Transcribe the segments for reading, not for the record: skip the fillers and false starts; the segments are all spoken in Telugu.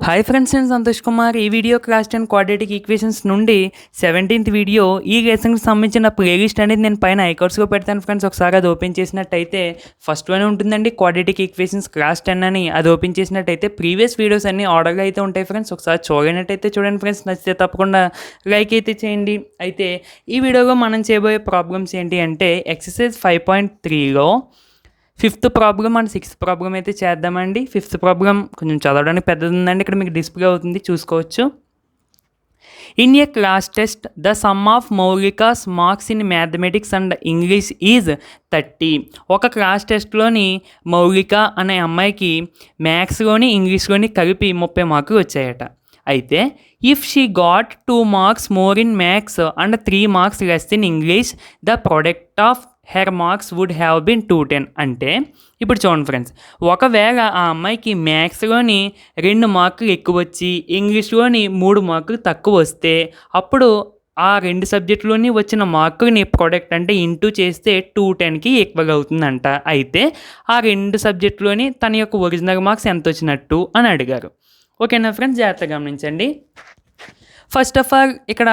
హాయ్ ఫ్రెండ్స్, నేను సంతోష్ కుమార్. ఈ వీడియో క్లాస్ 10 క్వాడ్రాటిక్ ఈక్వేషన్స్ నుండి 17th వీడియో. ఈ లెసన్కి సంబంధించిన ప్లేలిస్ట్ అనేది నేను పైన ఐకార్డ్స్లో పెడతాను ఫ్రెండ్స్. ఒకసారి అది ఓపెన్ చేసినట్టయితే ఫస్ట్ వన్ ఉంటుందండి, క్వాడ్రాటిక్ ఈక్వేషన్స్ క్లాస్ 10 అని. అది ఓపెన్ చేసినట్టయితే ప్రీవియస్ వీడియోస్ అన్నీ ఆర్డర్గా అయితే ఉంటాయి ఫ్రెండ్స్. ఒకసారి చూడనట్టయితే చూడండి ఫ్రెండ్స్. నచ్చితే తప్పకుండా లైక్ అయితే చేయండి. అయితే ఈ వీడియోలో మనం చేయబోయే ప్రాబ్లమ్స్ ఏంటి అంటే ఎక్సర్సైజ్ 5.3లో 5th problem and 6th problem అయితే చేద్దామండి. 5th ప్రాబ్లం కొంచెం చదవడానికి పెద్దది ఉందండి, ఇక్కడ మీకు డిస్ప్లే అవుతుంది, చూసుకోవచ్చు. In a class test the sum of Moulika's marks in mathematics and English is 30. ఒక క్లాస్ టెస్ట్లోని మౌలిక అనే అమ్మాయికి మ్యాథ్స్లోని ఇంగ్లీష్లోని కలిపి 30 మార్కులు వచ్చాయట. అయితే if she got 2 marks more in maths and 3 marks less in English the product of her marks would have been 210. అంటే ఇప్పుడు చూడండి ఫ్రెండ్స్, ఒకవేళ ఆ అమ్మాయికి మ్యాథ్స్లోని 2 మార్కులు ఎక్కువ వచ్చి ఇంగ్లీష్లోని 3 మార్కులు తక్కువ వస్తే అప్పుడు ఆ 2 సబ్జెక్టులోని వచ్చిన మార్కుని ప్రొడక్ట్ అంటే ఇంటూ చేస్తే 210కి ఈక్వల్ అవుతుందంట. అయితే ఆ 2 సబ్జెక్టులోని తన యొక్క ఒరిజినల్ మార్క్స్ ఎంత వచ్చినట్టు అని అడిగారు. ఓకేనా ఫ్రెండ్స్, జాగ్రత్తగా గమనించండి. ఫస్ట్ ఆఫ్ ఆల్ ఇక్కడ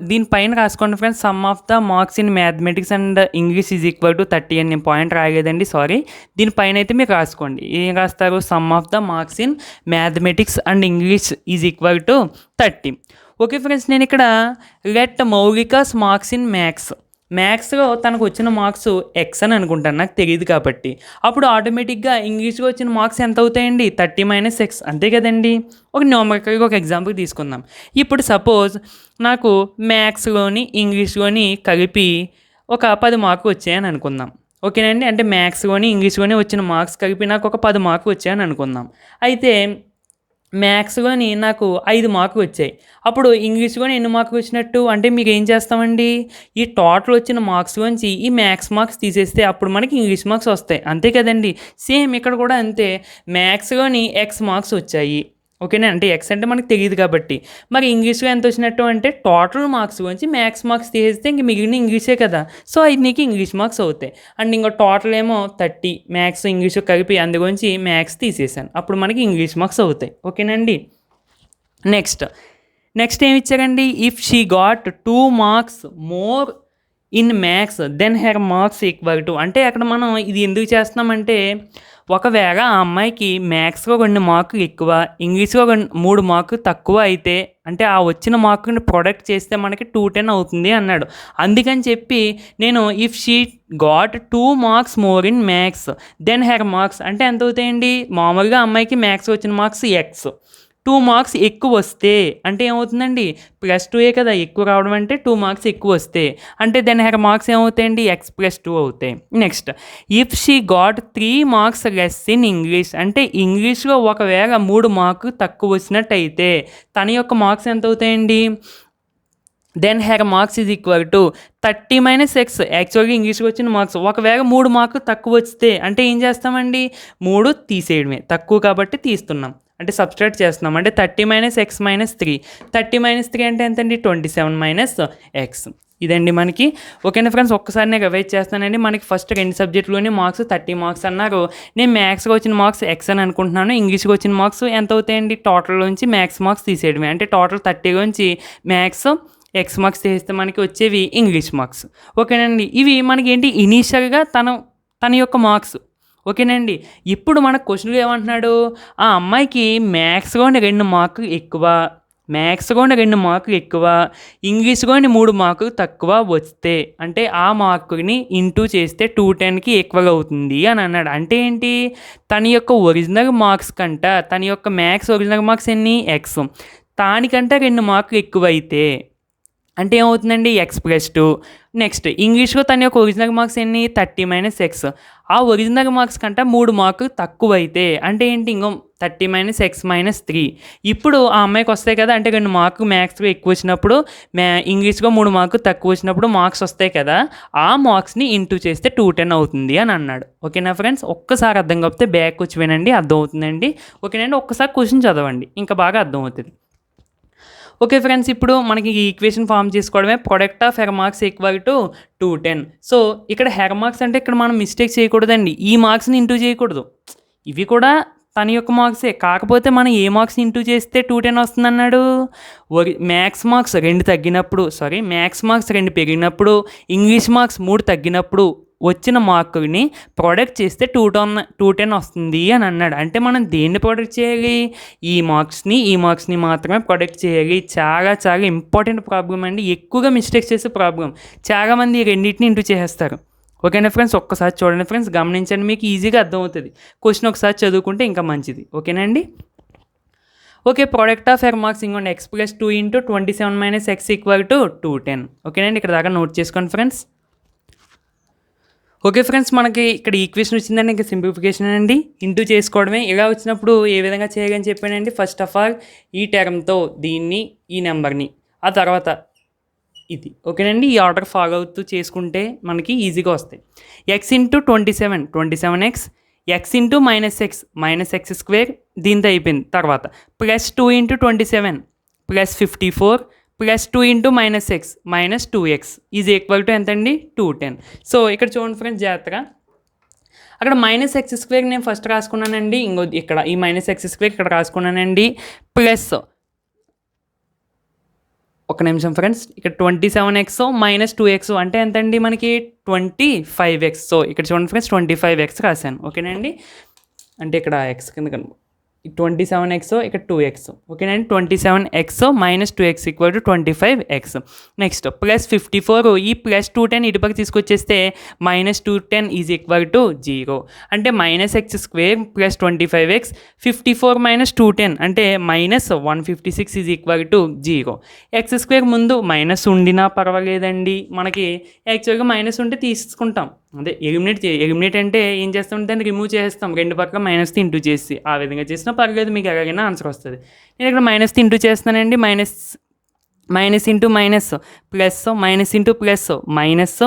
దీనిపైన రాసుకోండి friends, some of the marks in mathematics and English is equal to 30 అని. నేను పాయింట్ రాయలేదండి, సారీ. దీనిపైన అయితే మీరు రాసుకోండి. ఏం రాస్తారు? Some of the marks in mathematics and English is equal to 30. Okay friends, నేను ఇక్కడ లెట్ మౌలికాస్ మార్క్స్ ఇన్ మ్యాథ్స్లో తనకు వచ్చిన మార్క్స్ ఎక్స్ అని అనుకుంటాను, నాకు తెలియదు కాబట్టి. అప్పుడు ఆటోమేటిక్గా ఇంగ్లీష్లో వచ్చిన మార్క్స్ ఎంత అవుతాయండి? 30 - x, అంతే కదండి. ఒక న్యూమరికల్గా ఒక ఎగ్జాంపుల్ తీసుకుందాం. ఇప్పుడు సపోజ్ నాకు మ్యాథ్స్లోని ఇంగ్లీష్లోని కలిపి ఒక 10 మార్కులు వచ్చాయని అనుకుందాం. ఓకేనండి, అంటే మ్యాథ్స్లోని ఇంగ్లీష్లోని వచ్చిన మార్క్స్ కలిపి నాకు ఒక 10 మార్కులు వచ్చాయని అనుకుందాం. అయితే మ్యాథ్స్లోని నాకు 5 మార్కులు వచ్చాయి. అప్పుడు ఇంగ్లీష్లోని ఎన్ని మార్కులు వచ్చినట్టు? అంటే మీకు ఏం చేస్తామండి, ఈ టోటల్ వచ్చిన మార్క్స్లోంచి ఈ మ్యాథ్స్ మార్క్స్ తీసేస్తే అప్పుడు మనకి ఇంగ్లీష్ మార్క్స్ వస్తాయి, అంతే కదండి. సేమ్ ఇక్కడ కూడా అంతే. మ్యాథ్స్లోని ఎక్స్ మార్క్స్ వచ్చాయి, ఓకేనా. అంటే ఎక్స్ అంటే మనకు తెలియదు కాబట్టి. మరి ఇంగ్లీష్లో ఎంత వచ్చినట్టు అంటే టోటల్ మార్క్స్ గురించి మ్యాథ్స్ మార్క్స్ తీసేస్తే ఇంక మిగిలిన ఇంగ్లీషే కదా, సో అది నీకు ఇంగ్లీష్ మార్క్స్ అవుతాయి. అండ్ ఇంకో టోటల్ ఏమో 30, మ్యాథ్స్ ఇంగ్లీష్ కలిపి అందు గురించి మ్యాథ్స్ తీసేసాను, అప్పుడు మనకి ఇంగ్లీష్ మార్క్స్ అవుతాయి. ఓకేనండి. నెక్స్ట్ ఏమి ఇచ్చారండి? If she got 2 marks more in maths then her marks equal to. అంటే అక్కడ మనం ఇది ఎందుకు చేస్తున్నామంటే, ఒకవేళ ఆ అమ్మాయికి మ్యాథ్స్లో 2 మార్కులు ఎక్కువ, ఇంగ్లీష్లో 3 మార్కులు తక్కువ అయితే అంటే ఆ వచ్చిన మార్కుని ప్రొడక్ట్ చేస్తే మనకి 210 అవుతుంది అన్నాడు. అందుకని చెప్పి నేను if she got 2 marks more in maths then her marks అంటే ఎంత అవుతాయండి? మామూలుగా అమ్మాయికి మ్యాథ్స్ వచ్చిన మార్క్స్ ఎక్స్, 2 మార్క్స్ ఎక్కువ వస్తే అంటే ఏమవుతుందండి? +2 కదా, ఎక్కువ రావడం అంటే 2 మార్క్స్ ఎక్కువ వస్తే అంటే దెన్ హెర్ మార్క్స్ ఏమవుతాయండి? x+2 అవుతాయి. Next, if she got 3 marks less in English అంటే ఇంగ్లీష్లో ఒకవేళ 3 మార్కులు తక్కువ వచ్చినట్టయితే తన యొక్క మార్క్స్ ఎంత అవుతాయండి? Then her marks is equal to 30 - x. యాక్చువల్గా ఇంగ్లీష్కి వచ్చిన మార్క్స్ ఒకవేళ 3 మార్కులు తక్కువ వస్తే అంటే ఏం చేస్తామండి? 3 తీసేయడమే, తక్కువ కాబట్టి తీస్తున్నాం, అంటే సబ్స్ట్రాక్ట్ చేస్తున్నాం. అంటే 30 - x - 3. 30 - 3 అంటే ఎంతండి? 27 - x. ఇదండి మనకి. ఓకేనా ఫ్రెండ్స్, ఒక్కసారి నేను రివైజ్ చేస్తానండి. మనకి ఫస్ట్ 2 సబ్జెక్టులోని మార్క్స్ 30 మార్క్స్ అన్నారు. నేను మ్యాథ్స్కి వచ్చిన మార్క్స్ ఎక్స్ అని అనుకుంటున్నాను. ఇంగ్లీష్కి వచ్చిన మార్క్స్ ఎంత అవుతాయండి? టోటల్లోంచి మ్యాథ్స్ మార్క్స్ తీసేయడమే, అంటే టోటల్ 30లోంచి మ్యాథ్స్ ఎక్స్ మార్క్స్ తీస్తే మనకి వచ్చేవి ఇంగ్లీష్ మార్క్స్. ఓకేనండి, ఇవి మనకి ఏంటి? ఇనీషియల్గా తన యొక్క మార్క్స్. ఓకేనండి, ఇప్పుడు మన క్వశ్చన్లో ఏమంటున్నాడు? ఆ అమ్మాయికి మ్యాథ్స్లోని 2 మార్కులు ఎక్కువ, ఇంగ్లీష్లోని 3 మార్కులు తక్కువ వస్తే అంటే ఆ మార్కుని ఇంటూ చేస్తే 210కి ఈక్వల్ అవుతుంది అని అన్నాడు. అంటే ఏంటి? తన యొక్క ఒరిజినల్ మార్క్స్ కంట తన యొక్క మ్యాథ్స్ ఒరిజినల్ మార్క్స్ ఎన్ని? ఎక్స్, దానికంటే 2 మార్కులు ఎక్కువైతే అంటే ఏమవుతుందండి? x+2. నెక్స్ట్, ఇంగ్లీష్లో తన యొక్క ఒరిజినల్ మార్క్స్ ఎన్ని? 30 - x. ఆ ఒరిజినల్ మార్క్స్ కంటే 3 మార్కులు తక్కువైతే అంటే ఏంటి? ఇంకో 30 - x - 3. ఇప్పుడు ఆ అమ్మాయికి వస్తాయి కదా, అంటే 2 మార్కులు మ్యాథ్స్లో ఎక్కువ వచ్చినప్పుడు ఇంగ్లీష్లో 3 మార్కులు తక్కువ వచ్చినప్పుడు మార్క్స్ వస్తాయి కదా, ఆ మార్క్స్ని ఇంటూ చేస్తే 210 అవుతుంది అని అన్నాడు. ఓకేనా ఫ్రెండ్స్, ఒక్కసారి అర్థం కాకపోతే బ్యాక్ వచ్చి వినండి, అర్థం అవుతుందండి. ఓకేనండి, ఒక్కసారి క్వశ్చన్ చదవండి, ఇంకా బాగా అర్థం అవుతుంది. ఓకే ఫ్రెండ్స్, ఇప్పుడు మనకి ఈ ఈక్వేషన్ ఫామ్ చేసుకోవడమే. Product of her marks equal to 210. So ఇక్కడ హెర్ మార్క్స్ అంటే ఇక్కడ మనం మిస్టేక్ చేయకూడదండి, ఈ మార్క్స్ని ఇంటూ చేయకూడదు. ఇవి కూడా తన యొక్క మార్క్సే. కాకపోతే మనం ఏ మార్క్స్ని ఇంటూ చేస్తే 210 వస్తుందన్నాడు? మ్యాథ్స్ మార్క్స్ 2 తగ్గినప్పుడు, మ్యాథ్స్ మార్క్స్ 2 పెరిగినప్పుడు, ఇంగ్లీష్ మార్క్స్ 3 తగ్గినప్పుడు వచ్చిన మార్కుని ప్రొడక్ట్ చేస్తే 210 వస్తుంది అని అన్నాడు. అంటే మనం దేన్ని ప్రొడక్ట్ చేయాలి? ఈ మార్క్స్ని మాత్రమే ప్రొడక్ట్ చేయాలి. చాలా చాలా ఇంపార్టెంట్ ప్రాబ్లం అండి, ఎక్కువగా మిస్టేక్స్ చేసే ప్రాబ్లం. చాలామంది ఈ రెండింటిని ఇంటూ చేసేస్తారు. ఓకేనా ఫ్రెండ్స్, ఒక్కసారి చూడండి ఫ్రెండ్స్, గమనించండి, మీకు ఈజీగా అర్థమవుతుంది. క్వశ్చన్ ఒకసారి చదువుకుంటే ఇంకా మంచిది. ఓకేనండి. Okay, product of her marks ఇంకోండి x + 2 × 27 - x = 210. ఓకేనండి, ఇక్కడ దాకా నోట్ చేసుకోండి ఫ్రెండ్స్. ఓకే ఫ్రెండ్స్, మనకి ఇక్కడ ఈక్వేషన్ వచ్చిందండి, ఇంకా సింప్లిఫికేషన్ అండి, ఇంటూ చేసుకోవడమే. ఇలా వచ్చినప్పుడు ఏ విధంగా చేయాలని చెప్పానండి? ఫస్ట్ ఆఫ్ ఆల్ ఈ టర్మ్తో దీన్ని, ఈ నెంబర్ని, ఆ తర్వాత ఇది. ఓకేనండి, ఈ ఆర్డర్ ఫాలో అవుతూ చేసుకుంటే మనకి ఈజీగా వస్తాయి. x × 27, 27x, x × -x దీంతో అయిపోయింది. తర్వాత +2 × 27 +54 +2 × -x -2x ఎంతండి? 210. సో ఇక్కడ చూడండి ఫ్రెండ్స్ జాగ్రత్తగా, అక్కడ -x² నేను ఫస్ట్ రాసుకున్నానండి, ఇంకో ఇక్కడ ఈ -x² ఇక్కడ రాసుకున్నానండి, ప్లస్ ఒక నిమిషం ఫ్రెండ్స్, ఇక్కడ 27x -2x అంటే ఎంతండి? మనకి 25x. సో ఇక్కడ చూడండి ఫ్రెండ్స్, 25x రాశాను. ఓకేనండి, అంటే ఇక్కడ x కింద 27x ఇక్కడ 2x. ఓకేనండి, 27x -2x = 25x. నెక్స్ట్ +54, ఈ +210 ఇటుపక్క తీసుకొచ్చేస్తే -210 = 0. అంటే -x² + 25x, 54 - 210 అంటే -156 = 0. x² ముందు మైనస్ ఉండినా పర్వాలేదండి, మనకి యాక్చువల్గా మైనస్ ఉంటే తీసుకుంటాం, అదే ఎలిమినేట్ అంటే ఏం చేస్తాం? దాన్ని రిమూవ్ చేస్తాం, రెండు పక్కల మైనస్ ఇంటూ చేసి. ఆ విధంగా చేసినా పర్లేదు, మీకు ఎలాగైనా ఆన్సర్ వస్తుంది. నేను ఇక్కడ మైనస్ ఇంటూ చేస్తున్నానండి, minus into minus plus, minus into plus minus,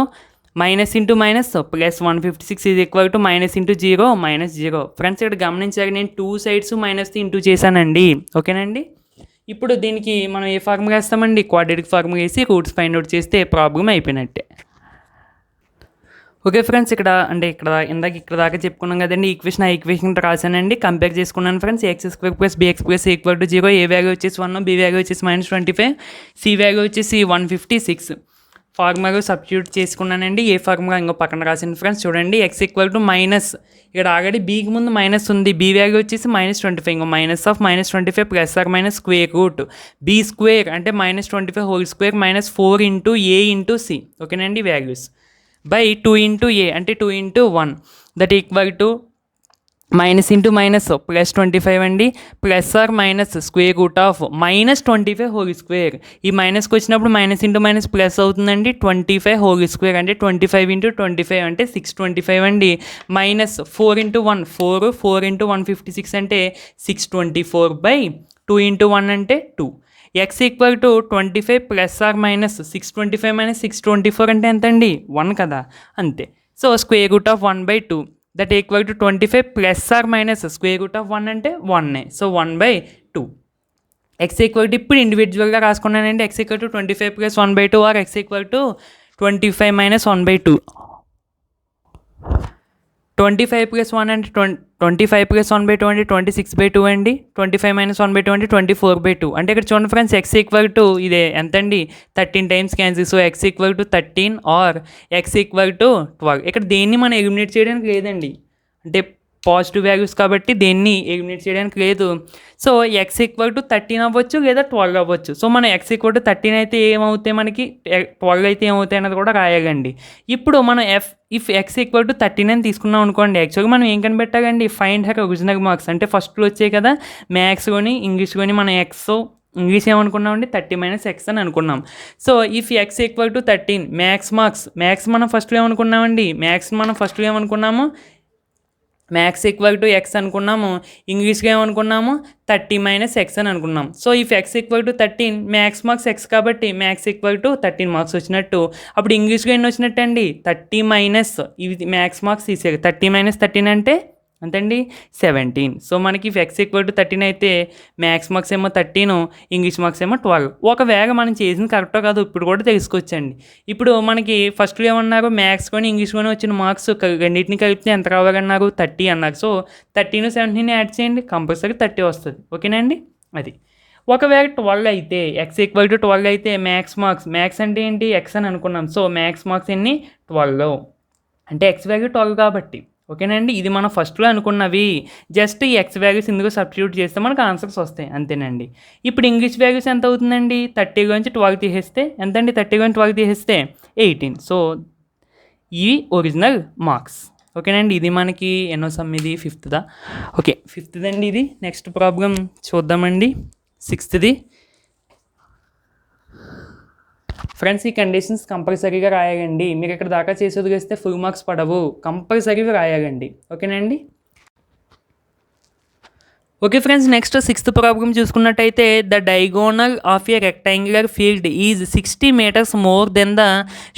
minus into minus +156 = -0 friends, ఇక్కడ గమనించాక నేను 2 సైడ్స్ మైనస్ ఇంటూ చేశానండి. ఓకేనండి, ఇప్పుడు దీనికి మనం ఏ ఫార్ములా వేస్తామండి? క్వాడ్రాటిక్ ఫార్ములా వేసి రూట్స్ ఫైండ్ అవుట్ చేస్తే ప్రాబ్లం అయిపోయినట్టే. ఓకే ఫ్రెండ్స్, ఇక్కడ ఇక్కడ దాకా చెప్పుకున్నాం కదండి, ఈక్వేషన్ రాశానండి, కంపేర్ చేసుకున్నాను ఫ్రెండ్స్. x² + bx = 0, ఏ వాల్యూ వచ్చేసి 1, బి వాల్యూ వచ్చేసి -25, సి వాల్యూ వచ్చేసి 156. ఫార్ములా సబ్స్టిట్యూట్ చేసుకున్నానండి. ఏ ఫార్ములా ఇంకో పక్కన రాసింది ఫ్రెండ్స్. చూడండి, x = ఇక్కడ ఆల్రెడీ బీకి ముందు మైనస్ ఉంది, బీ వాల్యూ వచ్చేసి -25, ఇంకో -25 ± స్క్వేర్ రూట్ b² అంటే -25 హోల్ స్క్వేర్ -4 × a × c. ఓకేనండి, వాల్యూస్ బై 2 × a అంటే 2 × 1 that equal to minus into minus +25 అండి, plus or minus square root of -25 whole square. ఈ మైనస్కి వచ్చినప్పుడు మైనస్ ఇంటూ మైనస్ ప్లస్ అవుతుందండి, 25 హోల్ స్క్వేర్ అంటే 25 × 25 అంటే 625 అండి, -4 × 1 4, 4 × 156 అంటే 624/2 × 1 అంటే 2. x = 25 + ఆర్ మైనస్ 625 - 624 అంటే ఎంత అండి? 1 కదా, అంతే. So square root of 1/2 that equal to 25 + or minus square root of 1 అంటే 1. సో 1/2. x = ఇప్పుడు ఇండివిజువల్గా రాసుకున్నానండి, x = 25 + 1/2 ఆర్ x = 25 - 1/2. 25 + 1 అంటే 25 + 1/2 అంటే 26/2 అండి, 25 - 1/2 అంటే 24/2. అంటే ఇక్కడ చూడండి ఫ్రెండ్స్, x = ఇదే ఎంతండి? 13 times cancel. So x = 13 or x = 12. ఇక్కడ దేన్ని మనం ఎలిమినేట్ చేయడానికి లేదండి, అంటే పాజిటివ్ వాల్యూస్ కాబట్టి దేన్ని ఎలిమినేట్ చేయడానికి లేదు. సో x = 13 అవ్వచ్చు లేదా 12 అవ్వచ్చు. సో మనం x = 13 అయితే ఏమవుతాయి, మనకి 12 అయితే ఏమవుతాయి అన్నది కూడా రాయాలండి. ఇప్పుడు మనం ఇఫ్ x = 13 అని తీసుకున్నాం అనుకోండి, యాక్చువల్గా మనం ఏం కనిపెట్టాలండి? ఫైండ్ హర్ ఒరిజినల్ మార్క్స్ అంటే ఫస్ట్లో వచ్చాయి కదా, మ్యాథ్స్లోని ఇంగ్లీష్లోని మనం ఇంగ్లీష్ ఏమనుకున్నామండి? 30 - x అని అనుకున్నాం. సో ఇఫ్ x = 13 మ్యాథ్స్ మనం ఫస్ట్లో ఏమనుకున్నామండి? మ్యాథ్స్ = x అనుకున్నాము, ఇంగ్లీష్గా ఏమనుకున్నాము? 30 - x అని అనుకున్నాం. So if x = 13 maths x కాబట్టి మ్యాథ్స్ = 13 మార్క్స్ వచ్చినట్టు. అప్పుడు ఇంగ్లీష్గా ఎన్ని వచ్చినట్టు అండి? 30 - ఇది మ్యాథ్స్ తీసేయాలి, 30 - 13 అంటే అంతండి 17. సో మనకి ఎక్స్ ఈక్వల్ టు 13 అయితే మ్యాథ్స్ మార్క్స్ ఏమో 13, ఇంగ్లీష్ మార్క్స్ ఏమో 12. ఒకవేళ మనం చేసింది కరెక్టో కాదో ఇప్పుడు కూడా తెలుసుకోవచ్చండి. ఇప్పుడు మనకి ఫస్ట్లో ఏమన్నారు, మ్యాథ్స్ కానీ ఇంగ్లీష్ కానీ వచ్చిన మార్క్స్ రెండింటిని కలిపితే ఎంత రావాలన్నారు, 30 అన్నారు. సో 13, 17 యాడ్ చేయండి, కంపల్సరీ 30 వస్తుంది. ఓకేనండి. అది ఒకవేళ 12 అయితే ఎక్స్ ఈక్వల్ టు 12 అయితే మ్యాథ్స్ అంటే ఏంటి, ఎక్స్ అని అనుకున్నాం. సో మ్యాథ్స్ మార్క్స్ ఎన్ని, 12, అంటే ఎక్స్ వాల్యూ 12 కాబట్టి. ఓకేనండి. ఇది మనం ఫస్ట్లో అనుకున్నవి. జస్ట్ ఈ ఎక్స్ వాల్యూస్ ఇందుకు సబ్స్టిట్యూట్ చేస్తే మనకు ఆన్సర్స్ వస్తాయి, అంతేనండి. ఇప్పుడు ఇంగ్లీష్ వాల్యూస్ ఎంత అవుతుందండి, 30 నుంచి 12 తీసేస్తే ఎంతండి, 30 నుంచి 12 తీసేస్తే 18. సో ఇవి ఒరిజినల్ మార్క్స్. ఓకేనండి. ఇది మనకి ఎన్నో సమ్, ఇది 5th. ఓకే 5th అండి ఇది. నెక్స్ట్ ప్రాబ్లం చూద్దామండి, 6th. ఫ్రెండ్స్ ఈ కండిషన్స్ కంపల్సరీగా రాయాలండి. మీరు ఇక్కడ దాకా చేసి వదిలేస్తే ఫుల్ మార్క్స్ పడవు, కంపల్సరీగా రాయాలండి. ఓకేనండి. Okay friends, next 6th problem చూసుకున్నట్టయితే the diagonal of a rectangular field is 60 meters more than the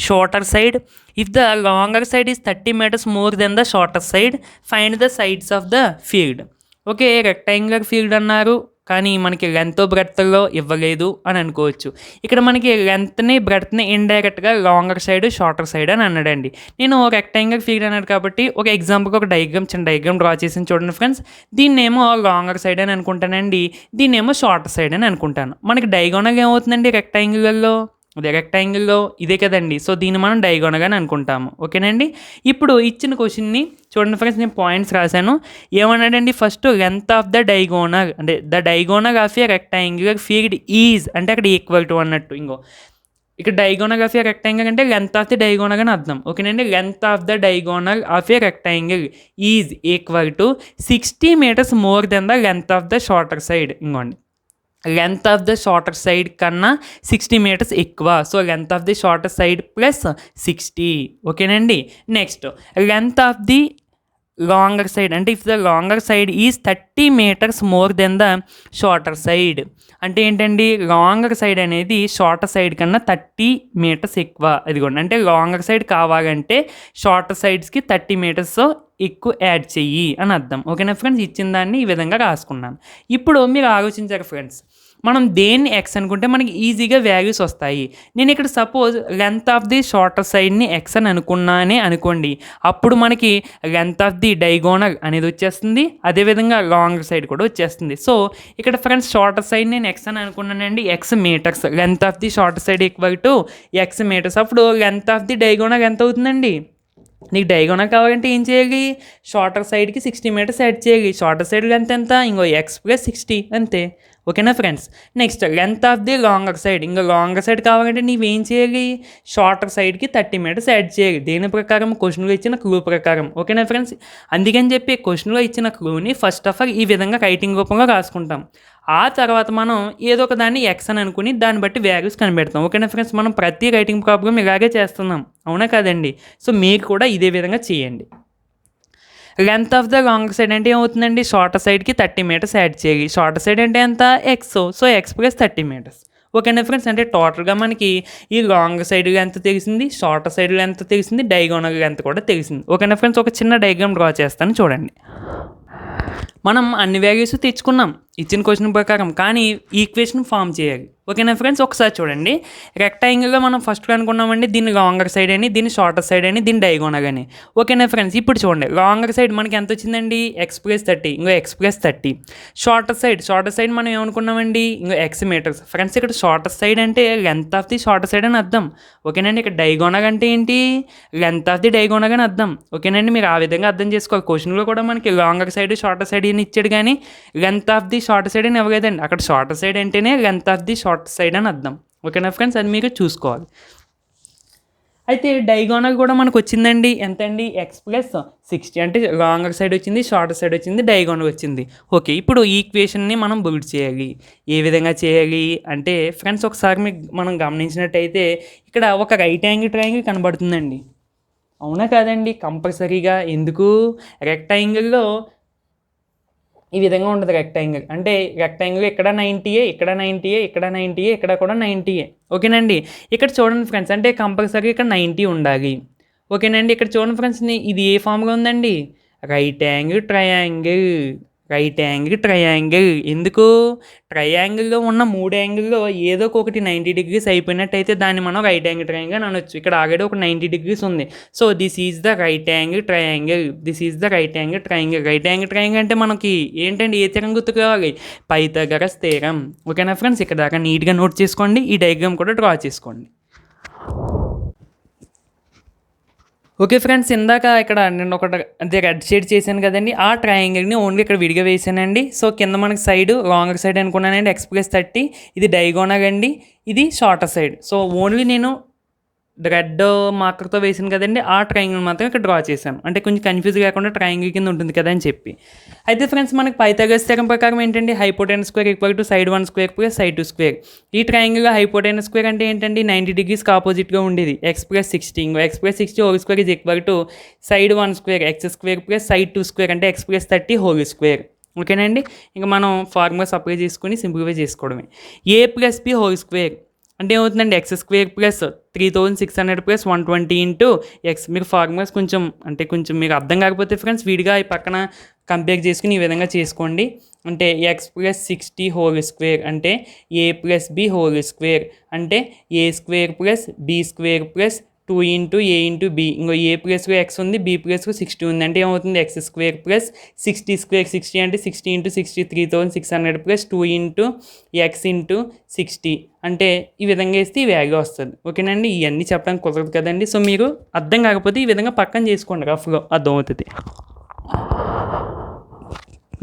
shorter side. If the longer side is 30 meters more than the shorter side, find the sides of the field. Okay, rectangular field అన్నారు కానీ మనకి లెంత్ బ్రెడ్త్లో ఇవ్వలేదు అని అనుకోవచ్చు. ఇక్కడ మనకి లెంత్ని బ్రెడ్త్ని ఇండైరెక్ట్గా లాంగర్ సైడ్ షార్టర్ సైడ్ అని అన్నాడండి. నేను రెక్టాంగులర్ ఫీల్డ్ అన్నాడు కాబట్టి ఒక ఎగ్జాంపుల్కి ఒక చిన్న డయాగ్రామ్ డ్రా చేసి చూడండి ఫ్రెండ్స్. దీన్నేమో లాంగర్ సైడ్ అని అనుకుంటానండి, దీన్నేమో షార్టర్ సైడ్ అని అనుకుంటాను. మనకి డయాగోనల్ ఏమవుతుందండి రెక్టాంగులర్లో, అదే రెక్టాంగిల్లో ఇదే కదండి. సో దీన్ని మనం డయాగోనల్ అని అనుకుంటాము. ఓకేనండి. ఇప్పుడు ఇచ్చిన క్వశ్చన్ని చూడండి ఫ్రెండ్స్, నేను పాయింట్స్ రాశాను. ఏమన్నాడండి, first length of the diagonal, అంటే the diagonal of a rectangular field is, అంటే అక్కడ ఈక్వల్ టు అన్నట్టు. ఇక్కడ డయాగోనల్ ఆఫ్ ఏ రెక్టాంగిల్ అంటే లెంత్ ఆఫ్ ది డయాగోనల్ అని అర్థం. ఓకేనండి. Length of the diagonal of a rectangle is equal to 60 meters more than the length of the shorter side. Length of the shorter side కన్నా 60 meters ఎక్కువ. So length of the shorter side plus 60. ఓకేనండి. Next length of the longer side, అంటే if the longer side is 30 meters more than the shorter side, అంటే ఏంటండి, లాంగర్ సైడ్ అనేది షార్టర్ సైడ్ కన్నా 30 meters ఎక్కువ. అదిగోండి, అంటే లాంగర్ సైడ్ కావాలంటే షార్టర్ సైడ్స్కి 30 meters ఎక్కువ యాడ్ చెయ్యి అని అర్థం. ఓకేనా ఫ్రెండ్స్, ఇచ్చిన దాన్ని ఈ విధంగా రాసుకున్నాను. ఇప్పుడు మీరు ఆలోచించారు ఫ్రెండ్స్, మనం దేన్ని ఎక్స్ అనుకుంటే మనకి ఈజీగా వాల్యూస్ వస్తాయి. నేను ఇక్కడ suppose length of the shorter సైడ్ని ఎక్స్ అని అనుకున్నానే అనుకోండి, అప్పుడు మనకి లెంత్ ఆఫ్ ది డయాగోనల్ అనేది వచ్చేస్తుంది, అదేవిధంగా లాంగ్ సైడ్ కూడా వచ్చేస్తుంది. సో ఇక్కడ ఫ్రెండ్స్ షార్టర్ సైడ్ నేను ఎక్స్ అని అనుకున్నానండి, x meters, length of the shorter side equal to x meters. అప్పుడు లెంత్ ఆఫ్ ది డయాగోనల్ ఎంత అవుతుందండి, నీకు డయాగోనల్ కావాలంటే ఏం చేయాలి, షార్టర్ సైడ్కి 60 meters యాడ్ చేయాలి. షార్టర్ సైడ్ లెంత్ ఎంత, ఎక్స్ ప్లస్ 60 అంతే. ఓకేనా friends. Next length of the longer side, longer side కావాలంటే నీవేం చేయాలి, షార్టర్ సైడ్కి 30 meters యాడ్ చేయాలి. దేని ప్రకారం, క్వశ్చన్లో ఇచ్చిన క్లూ ప్రకారం. ఓకేనా ఫ్రెండ్స్. అందుకని చెప్పి క్వశ్చన్లో ఇచ్చిన క్లూని ఫస్ట్ ఆఫ్ ఆల్ ఈ విధంగా రైటింగ్ రూపంలో రాసుకుంటాం. ఆ తర్వాత మనం ఏదో ఒక దాన్ని ఎక్స్ అని అనుకుని దాన్ని బట్టి వాల్యూస్ కనిపెడతాం. ఓకేనా ఫ్రెండ్స్. మనం ప్రతి రైటింగ్ ప్రాబ్లం ఇలాగే చేస్తున్నాం, అవునా కాదండి. సో మీరు కూడా ఇదే విధంగా చేయండి. Length of the long side అంటే ఏమవుతుందండి, షార్టర్ సైడ్కి 30 meters యాడ్ చేయాలి. షార్టర్ సైడ్ అంటే ఎంత, X. So X plus 30 meters. ఓకేనా ఫ్రెండ్స్. అంటే టోటల్గా మనకి ఈ లాంగ్ సైడ్ లెంత్ తెలిసింది, షార్టర్ సైడ్ లెంత్ తెలిసింది, డయాగోనల్ లెంత్ కూడా తెలిసింది. ఓకేనా ఫ్రెండ్స్. ఒక చిన్న డయాగ్రామ్ డ్రా చేస్తాను చూడండి. మనం అన్ని వాల్యూస్ తెచ్చుకున్నాం ఇచ్చిన క్వశ్చన్ ప్రకారం, కానీ ఈక్వేషన్ ఫామ్ చేయాలి. ఓకేనా ఫ్రెండ్స్. ఒకసారి చూడండి, రెక్టాంగిల్లో మనం ఫస్ట్ అనుకున్నామండి దీన్ని లాంగర్ సైడ్ అని, దీన్ని షార్టర్ సైడ్ అని, దీన్ని డయాగోనల్ అని. ఓకేనా ఫ్రెండ్స్. ఇప్పుడు చూడండి, లాంగర్ సైడ్ మనకి ఎంత వచ్చిందండి, X plus 30, X plus 30. Shorter side మనం ఏమనుకున్నామండి, ఎక్స్ మీటర్స్. ఫ్రెండ్స్ ఇక్కడ షార్టర్ సైడ్ అంటే length of the shorter side అని అర్థం. ఓకేనండి. ఇక్కడ డయాగోనల్ అంటే ఏంటి, లెంత్ ఆఫ్ ది డయాగోనల్ అని అర్థం. ఓకేనండి. మీరు ఆ విధంగా అర్థం చేసుకోవాలి. క్వశ్చన్లో కూడా మనకి లాంగర్ సైడ్ షార్టర్ సైడ్ అని ఇచ్చాడు, కానీ length of the shorter side అని ఇవ్వలేదండి. అక్కడ షార్టర్ సైడ్ అంటేనే length of the short side అని అర్థం. ఓకేనా ఫ్రెండ్స్. అది మీరు చూసుకోవాలి. అయితే డయాగోనల్ కూడా మనకు వచ్చిందండి ఎంతండి, ఎక్స్ ప్లస్ 60, అంటే లాంగర్ సైడ్ వచ్చింది, షార్టర్ సైడ్ వచ్చింది, డయాగోనల్ వచ్చింది. ఓకే, ఇప్పుడు ఈ ఈక్వేషన్ని మనం బిల్డ్ చేయాలి. ఏ విధంగా చేయాలి అంటే ఫ్రెండ్స్, ఒకసారి మనం గమనించినట్టయితే ఇక్కడ ఒక రైట్ యాంగిల్ ట్రయాంగిల్ కనబడుతుందండి, అవునా కాదండి. కంపల్సరీగా ఎందుకు, రెక్టాంగిల్లో ఈ విధంగా ఉంటుంది రెక్టాంగిల్. అంటే రెక్టాంగిల్ ఇక్కడ 90, ఇక్కడ 90, ఇక్కడ 90, ఇక్కడ కూడా 90. ఓకేనండి. ఇక్కడ చూడండి ఫ్రెండ్స్, అంటే కంపల్సరీ ఇక్కడ 90 ఉండాలి. ఓకేనండి. ఇక్కడ చూడండి ఫ్రెండ్స్, ఇది ఏ ఫామ్గా ఉందండి, right angle triangle. Right angle triangle. ఎందుకు? ట్రయాంగిల్‌లో ఉన్న 3 యాంగిల్‌లో ఏదో ఒకటి 90 డిగ్రీస్ అయిపోయినట్టయితే దాన్ని మనం రైట్ యాంగిల్ ట్రయాంగిల్ అని అనొచ్చు. ఇక్కడ ఆల్రెడీ ఒక 90 డిగ్రీస్ ఉంది. So, this is the right angle triangle. This is the right angle triangle. Right angle triangle అంటే మనకి ఏంటండి? ఏ థీరం గుర్తుకు రావాలి? Pythagoras theorem. ఓకేనా ఫ్రెండ్స్? ఇక్కడ దాకా నీట్‌గా నోట్ చేసుకోండి. ఈ డయాగ్రామ్ కూడా డ్రా చేసుకోండి. ఓకే ఫ్రెండ్స్, ఇందాక ఇక్కడ నేను ఒకటి అంటే రెడ్ షేడ్ చేశాను కదండి, ఆ ట్రయాంగిల్ని ఓన్లీ ఇక్కడ విడిగా వేసానండి. సో, కింద మనకి సైడ్ లాంగర్ సైడ్ అనుకున్నానండి X+30. ఇది డైగోనల్ అండి, ఇది షార్టర్ సైడ్. సో, ఓన్లీ నేను రెడ్ మార్కర్తో వేసాను కదండి, ఆ ట్రయాంగిల్ మాత్రం ఇక్కడ డ్రా చేశాను. అంటే కొంచెం కన్ఫ్యూజ్ కాకుండా ట్రయాంగిల్ కింద ఉంటుంది కదా అని చెప్పి. అయితే ఫ్రెండ్స్, మనకి పైథాగరస్ థీరం ప్రకారం ఏంటంటే hypotenuse square equal to side 1 square plus side 2 square. ఈ ట్రయాంగిల్లో హైపోటెనస్ స్క్వేర్ అంటే ఏంటండి? 90 డిగ్రీస్కి ఆపోజిట్గా ఉండేది X+60. X+60 whole square is equal to side 1 square X square plus side 2 square అంటే X+30 హోల్ స్క్వేర్. ఓకేనండి? ఇంకా మనం ఫార్ములాస్ అప్లై చేసుకుని సింప్లిఫై చేసుకోవడమే. A+B హోల్ స్క్వేర్ అంటే ఏమవుతుందండి? X square plus 3600 plus 120 into X. మీకు ఫార్ములాస్ కొంచెం మీకు అర్థం కాకపోతే ఫ్రెండ్స్ విడిగా ఈ పక్కన కంపేర్ చేసుకుని ఈ విధంగా చేసుకోండి. అంటే X+60 హోల్ స్క్వేర్ అంటే A+B హోల్ స్క్వేర్ అంటే A square plus B square plus 2 into A into B. ఇంకో A ప్లస్లో X ఉంది, B ప్లస్లో 60 ఉంది. అంటే ఏమవుతుంది? X square plus 60 square. 60 అంటే 60 into 60 3600 plus 2 into X into 60 అంటే ఈ విధంగా వేస్తే ఈ వాల్యూ వస్తుంది. ఓకేనండి? ఇవన్నీ చెప్పడానికి కుదరదు కదండి. సో, మీరు అర్థం కాకపోతే ఈ విధంగా పక్కన చేసుకోండి, రఫ్గా అర్థమవుతుంది.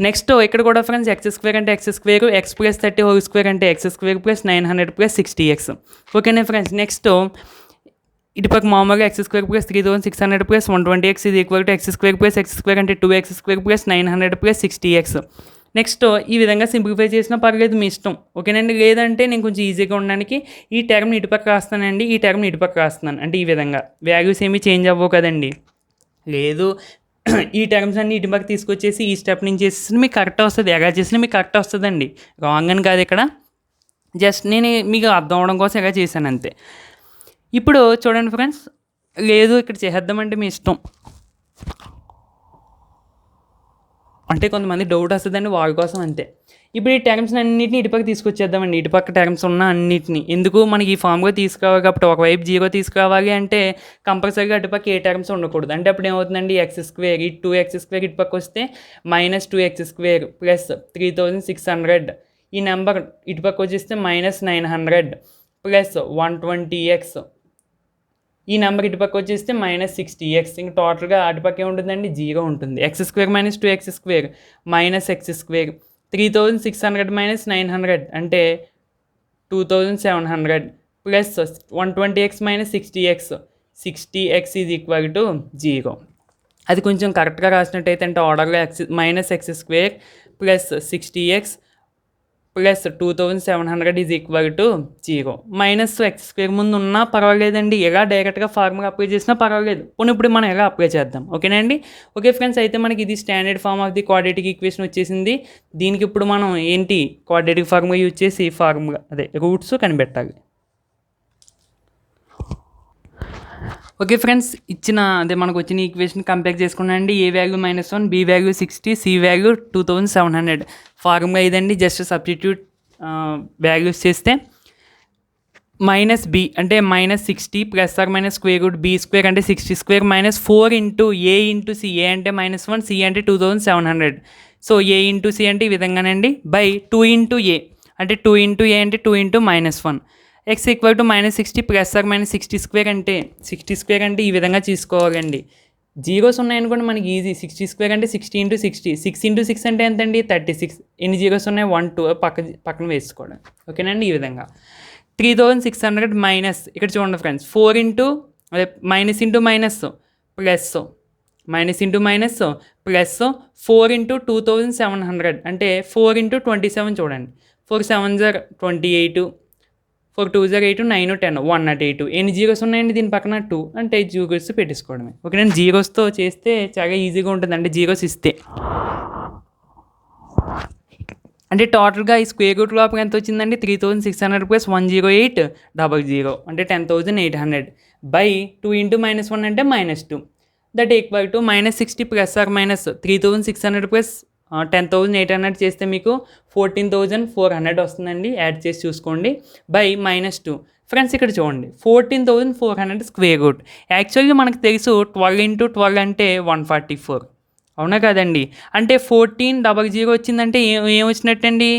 నెక్స్ట్ ఇక్కడ కూడా ఫ్రెండ్స్ X స్క్వేర్ అంటే X square, X+30 whole square అంటే X square plus 900 plus 60X. ఓకేనా ఫ్రెండ్స్? నెక్స్ట్ ఇటుపక్క మామూలుగా X square plus 3600 plus 120X ఇది equal to X square plus X square అంటే 2X square plus 900 plus 60X. Next ఈ విధంగా సింప్లిఫై చేసినా పర్లేదు, మీ ఇష్టం. ఓకేనండి? లేదంటే నేను కొంచెం ఈజీగా ఉండడానికి ఈ టర్మ్ని ఇటుపక్క రాస్తానండి, ఈ టర్మ్ని ఇటుపక్క రాస్తున్నాను. అంటే ఈ విధంగా వాల్యూస్ ఏమీ చేంజ్ అవ్వవు కదండి. లేదు ఈ టర్మ్స్ అన్ని ఇటుపక్క తీసుకొచ్చేసి ఈ స్టెప్ నుంచి చేసి మీకు కరెక్ట్ వస్తుంది. ఎలా చేసినా మీకు కరెక్ట్ వస్తుందండి, రాంగ్ అని కాదు. ఇక్కడ జస్ట్ నేను మీకు అర్థం అవడం కోసం ఎలా చేశాను అంతే. ఇప్పుడు చూడండి ఫ్రెండ్స్, లేదు ఇక్కడ చేద్దామంటే మీ ఇష్టం. అంటే కొంతమంది డౌట్ వస్తుందండి, వాళ్ళ కోసం అంతే. ఇప్పుడు ఈ టర్మ్స్ అన్నింటినీ ఇటుపక్క తీసుకొచ్చేద్దామండి, ఇటుపక్క టర్మ్స్ ఉన్న అన్నింటినీ. ఎందుకు? మనకి ఈ ఫామ్గా తీసుకురావాలి కాబట్టి ఒకవైపు 0 తీసుకురావాలి అంటే కంపల్సరీగా అటుపక్క ఏ టర్మ్స్ ఉండకూడదు. అంటే అప్పుడు ఏమవుతుందండి? X స్క్వేర్ ఈ 2X స్క్వేర్ ఇటుపక్క వస్తే -2X స్క్వేర్ ప్లస్ 3600. ఈ నెంబర్ ఇటుపక్క వచ్చేస్తే -900 ప్లస్ 120X. ఈ నెంబర్ ఇటుపక్క వచ్చేస్తే -60X. ఇంక టోటల్గా అటుపక్క ఏముంటుందండి? 0 ఉంటుంది. X square minus 2X square minus X square 3600 minus 900 అంటే 2700 plus 120X minus 60X. 60X is equal to 0. అది కొంచెం కరెక్ట్గా రాసినట్టయితే అంటే ఆర్డర్లో -X square plus 60X plus 2700 is equal to 0. -X square ముందు ఉన్నా పర్వాలేదండి, ఎలా డైరెక్ట్గా ఫార్ములా అప్లై చేసినా పర్వాలేదు. ఇప్పుడు మనం ఎలా అప్లై చేద్దాం. ఓకేనండి? ఓకే ఫ్రెండ్స్, అయితే మనకి ఇది standard form of the quadratic equation వచ్చేసింది. దీనికి ఇప్పుడు మనం ఏంటి క్వాడ్రాటిక్ ఫార్ములా యూజ్ చేసి ఫార్ములా రూట్స్ కనిపెట్టాలి. ఓకే ఫ్రెండ్స్, మనకు వచ్చిన ఈక్వేషన్ కంపేర్ చేసుకున్నాండి. A value -1, b value 60, c value 2700. Formula ఇదండి. జస్ట్ సబ్స్టిట్యూట్ వాల్యూస్ చేస్తే -b అంటే -60 plus or minus square root b square అంటే 60 square -4 into a into c. A అంటే -1, సి అంటే 2700. సో a ఇంటూ సి అంటే ఈ విధంగానండి బై 2 ఇంటూ a అంటే 2 ఇంటూ a అంటే 2 into -1. X equal to -60 plus or minus 60 square అంటే 60 స్క్వేర్ అంటే ఈ విధంగా తీసుకోవాలండి. జీరోస్ ఉన్నాయనుకోండి మనకి ఈజీ. 60 స్క్వేర్ అంటే 60 ఇంటూ 60. 6 ఇంటూ 6 అంటే ఎంతండి? 36. ఎన్ని జీరోస్ ఉన్నాయి? 1 2 పక్కన వేసుకోవడం. ఓకేనండి? ఈ విధంగా 3600 మైనస్ ఇక్కడ చూడండి friends 4 into minus into minus plus minus into minus plus 4 into 2700 అంటే 4 ఇంటూ 27 చూడండి. 4 7 28, 4 2 8, 9 10, 108. ఎన్ని జీరోస్ ఉన్నాయండి దీని పక్కన? 2 అంటే జీరోస్ పెట్టేసుకోవడమే. ఓకే, నేను జీరోస్తో చేస్తే చాలా ఈజీగా ఉంటుంది అంటే జీరోస్ ఇస్తే. అంటే టోటల్గా ఈ స్క్వేర్ రూట్ లోపల ఎంత వచ్చిందండి? 3600 ప్లస్ 10800 అంటే 10800 బై 2 ఇంటూ -1 అంటే -2 that equal to -60 plus or minus 3600 plus 10,800 చేస్తే మీకు 14,400 వస్తుందండి. యాడ్ చేసి చూసుకోండి బై -2. ఫ్రెండ్స్ ఇక్కడ చూడండి 14,400 స్క్వేర్ రూట్. యాక్చువల్గా మనకు తెలుసు 12 × 12 అంటే 144, అవునా కదండి. అంటే 1400 వచ్చిందంటే ఏమొచ్చినట్టండి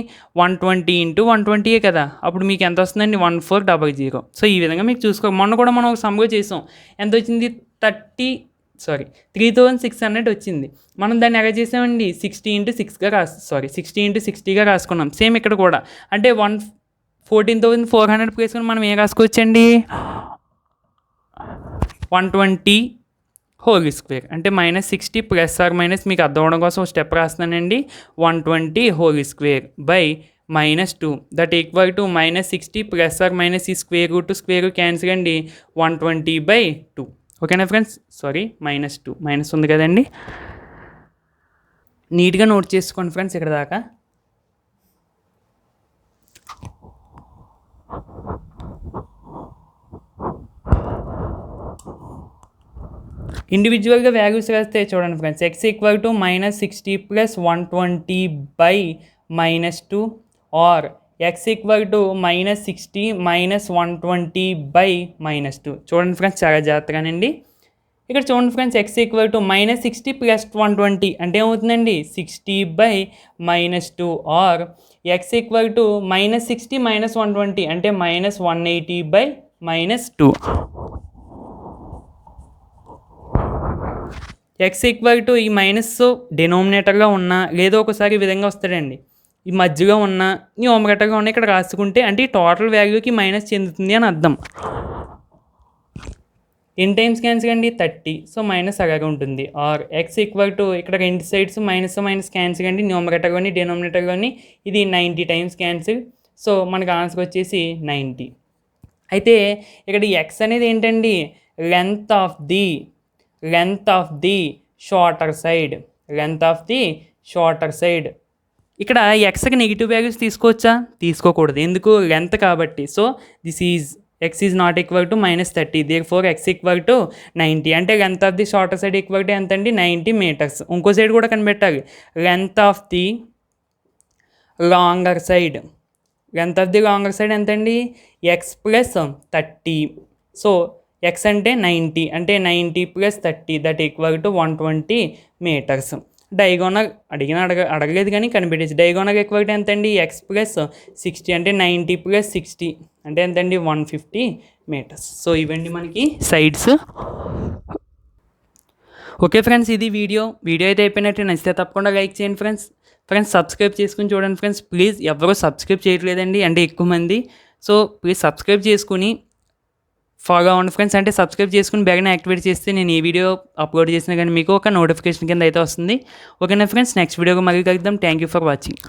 120 × 120 కదా. అప్పుడు మీకు ఎంత వస్తుందండి 1400. సో ఈ విధంగా మీకు చూసుకో. మొన్న కూడా మనం ఒక సమ్గా చేసాం. ఎంత వచ్చింది 3600 వచ్చింది. మనం దాన్ని ఎలా చేసామండి 60 × 6గా 60 × 60గా రాసుకున్నాం. సేమ్ ఇక్కడ కూడా అంటే 14,400 ప్లేస్కొని మనం ఏం రాసుకోవచ్చండి 120 హోల్ స్క్వేర్. అంటే -60 ప్లస్ ఆర్ మైనస్ మీకు అర్థం అవడం కోసం స్టెప్ రాస్తున్నానండి. 120 whole square by -2 that equal to -60 plus or minus ఈ స్క్వేర్ రూట్ క్యాన్సిల్ అండి 120/2. ఓకేనా ఫ్రెండ్స్. -2 మైనస్ ఉంది కదండి. నీట్గా నోట్ చేసుకోండి ఫ్రెండ్స్ ఇక్కడ దాకా. ఇండివిజువల్గా వాల్యూస్ రాస్తే చూడండి friends. x equal to -60 plus 120/-2 or x equal to -60 -120/-2. చూడండి ఫ్రెండ్స్ చాలా జాగ్రత్తగానండి. ఇక్కడ చూడండి friends x equal to -60 plus 120 అంటే ఏమవుతుందండి 60/-2 ఆర్ x ఈక్వల్ టు -60 -120 అంటే -180/-2. x ఈక్వల్ టు ఈ మైనస్ డినోమినేటర్గా ఉన్న లేదా ఒకసారి ఈ విధంగా వస్తాడండి. ఈ మధ్యలో ఉన్న న్యూమరేటర్గా ఉన్న ఇక్కడ రాసుకుంటే అంటే ఈ టోటల్ వాల్యూకి మైనస్ చెందుతుంది అని అర్థం. ఎన్ టైమ్స్ క్యాన్సిల్ అండి 30. సో మైనస్ అలాగే ఉంటుంది. ఆర్ x ఈక్వల్ టు ఇక్కడ రెండు సైడ్స్ మైనస్ క్యాన్సిల్ అండి. న్యూమరేటర్ కానీ డినోమినేటర్ కానీ ఇది 90 టైమ్స్ క్యాన్సిల్. సో మనకు ఆన్సర్ వచ్చేసి 90. అయితే ఇక్కడ x అనేది ఏంటండి length of the shorter side. ఇక్కడ ఎక్స్కి నెగిటివ్ వాల్యూస్ తీసుకోవచ్చా? తీసుకోకూడదు. ఎందుకు లెంత్ కాబట్టి. So x is not equal to -30. Therefore x equal to 90. అంటే length of the shorter side equal to ఎంత అండి 90 మీటర్స్. ఇంకో సైడ్ కూడా కనిపెట్టాలి. Length of the longer side ఎంత అండి x ప్లస్ 30. సో x అంటే 90 అంటే 90 + 30 that equal to 120 meters. Diagonal అడగలేదు కానీ కనిపెట్టేసి. డయాగోనల్ ఈక్వల్ టు ఎంత అండి x ప్లస్ 60 అంటే 90 + 60 అంటే ఎంత అండి 150 మీటర్స్. సో ఇవండి మనకి సైడ్స్. ఓకే ఫ్రెండ్స్, ఇది వీడియో అయితే అయిపోయినట్టు. నచ్చితే తప్పకుండా లైక్ చేయండి ఫ్రెండ్స్. సబ్స్క్రైబ్ చేసుకుని చూడండి ఫ్రెండ్స్. ప్లీజ్ ఎవరో సబ్స్క్రైబ్ చేయట్లేదండి, అంటే ఎక్కువ మంది. సో ప్లీజ్ సబ్స్క్రైబ్ చేసుకుని ఫాలో అవ్వండి ఫ్రెండ్స్. అంటే సబ్స్క్రైబ్ చేసుకుని బెల్ని యాక్టివేట్ చేస్తే నేను ఏ వీడియో అప్లోడ్ చేసినా కానీ మీకు ఒక నోటిఫికేషన్ కింద అయితే వస్తుంది. ఓకేనా ఫ్రెండ్స్, నెక్స్ట్ వీడియోకి మళ్ళీ కలుద్దాం. Thank you for watching.